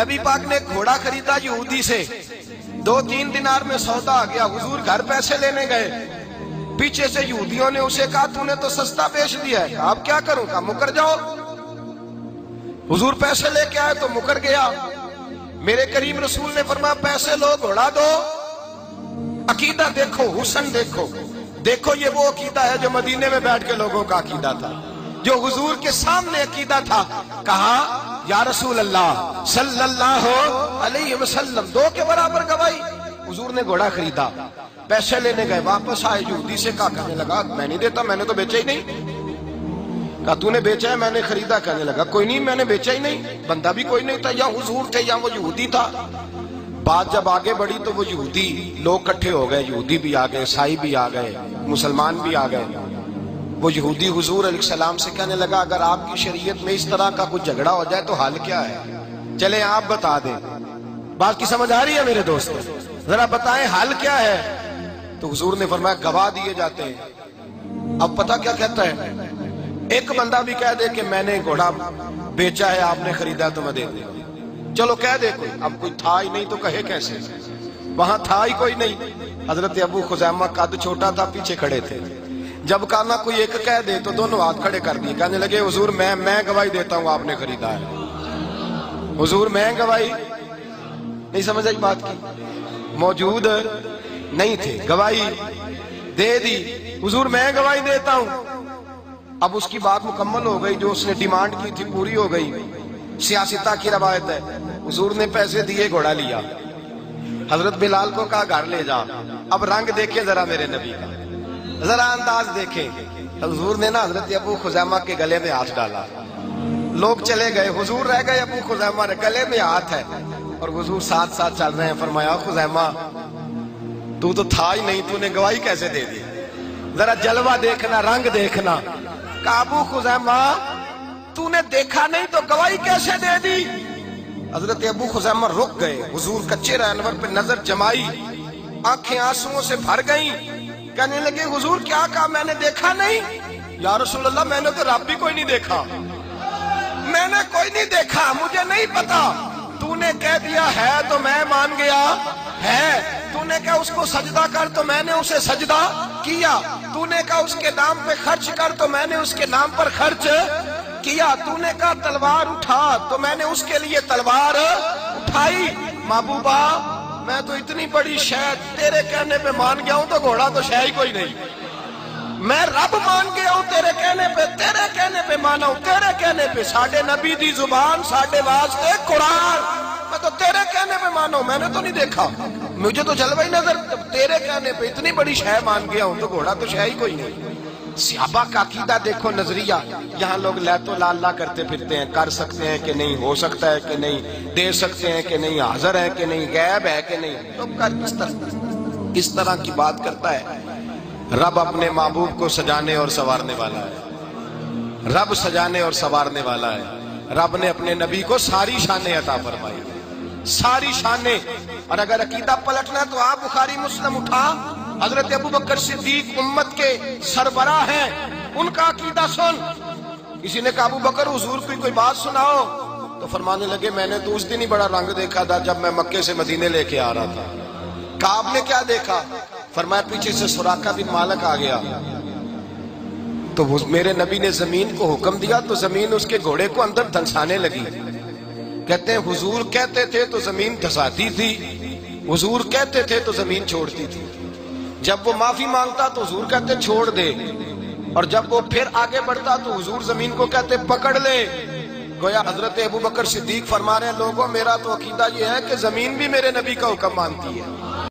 نبی پاک نے گھوڑا خریدا یہودی سے، 2-3 دینار میں سودا آ گیا، حضور گھر پیسے لینے گئے، پیچھے سے یہودیوں نے اسے کہا تو نے تو سستا بیچ دیا ہے، اب کیا کروں؟ کہا مکر جاؤ۔ حضور پیسے لے کے آئے تو مکر گیا۔ میرے کریم رسول نے فرمایا پیسے لو، گھوڑا دو، عقیدہ دیکھو، حسن دیکھو۔ دیکھو یہ وہ عقیدہ ہے جو مدینے میں بیٹھ کے لوگوں کا عقیدہ تھا، جو حضور کے سامنے عقیدہ تھا۔ کہا یا رسول اللہ صلی اللہ علیہ وسلم، 2 کے برابر گواہی۔ حضور نے گھوڑا خریدا، پیسے لینے گئے، واپس آئے، یہودی سے کہا، کہنے لگا میں نہیں دیتا، میں نے تو بیچا ہی نہیں۔ کہا تو نے بیچا ہے؟ میں نے خریدا۔ کہنے لگا کوئی نہیں، میں نے بیچا ہی نہیں، بندہ بھی کوئی نہیں تھا، یا حضور تھے یا وہ یہودی تھا۔ بات جب آگے بڑھی تو وہ یہودی لوگ کٹھے ہو گئے، یہودی بھی آ گئے، عیسائی بھی آ گئے، مسلمان بھی آ گئے۔ وہ یہودی حضور علیہ السلام سے کہنے لگا اگر آپ کی شریعت میں اس طرح کا کوئی جھگڑا ہو جائے تو حل کیا ہے؟ چلیں آپ بتا دیں۔ بات کی سمجھ آ رہی ہے میرے دوستو؟ ذرا بتائیں حل کیا ہے؟ تو حضور نے فرمایا گواہ دیے جاتے ہیں۔ اب پتہ کیا کہتا ہے؟ ایک بندہ بھی کہہ دے کہ میں نے گھوڑا بیچا ہے، آپ نے خریدا تو میں دے دوں۔ چلو کہہ دے کوئی، اب کوئی تھا ہی نہیں تو کہے کیسے؟ وہاں تھا ہی کوئی نہیں۔ حضرت ابو خزیمہ قد چھوٹا تھا، پیچھے کھڑے تھے۔ جب کہا نہ کوئی ایک کہہ دے تو دونوں ہاتھ کھڑے کر دیے، کہنے لگے حضور میں گواہی دیتا ہوں آپ نے خریدا ہے۔ حضور میں گواہی نہیں، سمجھ آئی بات کی؟ موجود نہیں تھے، گواہی دے دی۔ حضور میں گواہی دیتا ہوں۔ اب اس کی بات مکمل ہو گئی، جو اس نے ڈیمانڈ کی تھی پوری ہو گئی۔ سیاستہ کی روایت ہے، حضور نے پیسے دیے، گھوڑا لیا، حضرت بلال کو کہا گھر لے جا، اب رنگ دیکھیں ذرا میرے نبی کا، ذرا انداز دیکھیں۔ حضور نے نا حضرت ابو خزیمہ کے گلے میں ہاتھ ڈالا، لوگ چلے گئے، حضور رہ گئے، ابو خزیمہ نے گلے میں ہاتھ ہے اور حضور ساتھ ساتھ چل رہے ہیں۔ فرمایا خزیمہ تو تھا ہی نہیں، تو نے گواہی کیسے دے دی؟ ذرا جلوہ دیکھنا، رنگ دیکھنا۔ کہا ابو خزیمہ تو نے دیکھا نہیں تو گواہی کیسے دے دی؟ حضرت ابو خزیمہ رک گئے، حضور کا چہرہ انور پہ نظر جمائی، آنکھیں آنسوؤں سے بھر گئیں، کہنے لگے حضور کیا کہا؟ میں نے دیکھا نہیں؟ یا رسول اللہ میں نے تو رب بھی کوئی نہیں دیکھا، میں نے کوئی نہیں دیکھا، مجھے نہیں پتا۔ تو نے کہہ دیا ہے تو میں مان گیا ہے، تو نے کہا اس کو سجدہ کر تو میں نے اسے سجدہ کیا، تو نے کہا اس کے نام پہ خرچ کر تو میں نے اس کے نام پر خرچ کیا، تو نے کہا تلوار اٹھا تو میں نے اس کے لیے تلوار اٹھائی۔ محبوبہ میں تو اتنی بڑی شے تیرے کہنے پہ مان گیا ہوں تو گھوڑا تو شے ہی کوئی نہیں، میں رب مان گیا ہوں تیرے کہنے پہ، تیرے کہنے پہ مانا ہوں، تیرے کہنے پہ ساڈے نبی دی زبان، ساڈے واسطے قرآن، میں تو تیرے کہنے پہ مانا ہوں، میں نے تو نہیں دیکھا، مجھے تو جلوہ ہی نظر، تیرے کہنے پہ اتنی بڑی شے مان گیا ہوں تو گھوڑا تو شے ہی کوئی نہیں۔ صحابہ کا عقیدہ دیکھو، نظریہ۔ یہاں لوگ لیت و لا کرتے پھرتے ہیں، کر سکتے ہیں کہ نہیں، ہو سکتا ہے کہ نہیں، دے سکتے ہیں کہ نہیں، حاضر ہے کہ نہیں، غیب ہے کہ نہیں، تو کس طرح کی بات کرتا ہے؟ رب اپنے محبوب کو سجانے اور سنوارنے والا ہے، رب سجانے اور سنوارنے والا ہے۔ رب نے اپنے نبی کو ساری شانیں عطا فرمائی، ساری شانیں۔ اور اگر عقیدہ پلٹنا تو آپ بخاری مسلم اٹھا، حضرت ابوبکر صدیق امت کے سربراہ ہیں، ان کا عقیدہ سن۔ کسی نے کہا ابوبکر حضور کوئی بات سناؤ، تو فرمانے لگے میں نے تو اس دن ہی بڑا رنگ دیکھا تھا جب میں مکے سے مدینے لے کے آ رہا تھا۔ کہا آپ نے کیا دیکھا؟ فرمایا پیچھے سے سراقہ بن مالک آ گیا، تو میرے نبی نے زمین کو حکم دیا تو زمین اس کے گھوڑے کو اندر دھنسانے لگی۔ کہتے ہیں حضور کہتے تھے تو زمین دھساتی تھی، حضور کہتے تھے تو زمین چھوڑتی تھی۔ جب وہ معافی مانگتا تو حضور کہتے چھوڑ دے، اور جب وہ پھر آگے بڑھتا تو حضور زمین کو کہتے پکڑ لے۔ گویا حضرت ابوبکر صدیق فرما رہے ہیں لوگوں میرا تو عقیدہ یہ ہے کہ زمین بھی میرے نبی کا حکم مانتی ہے۔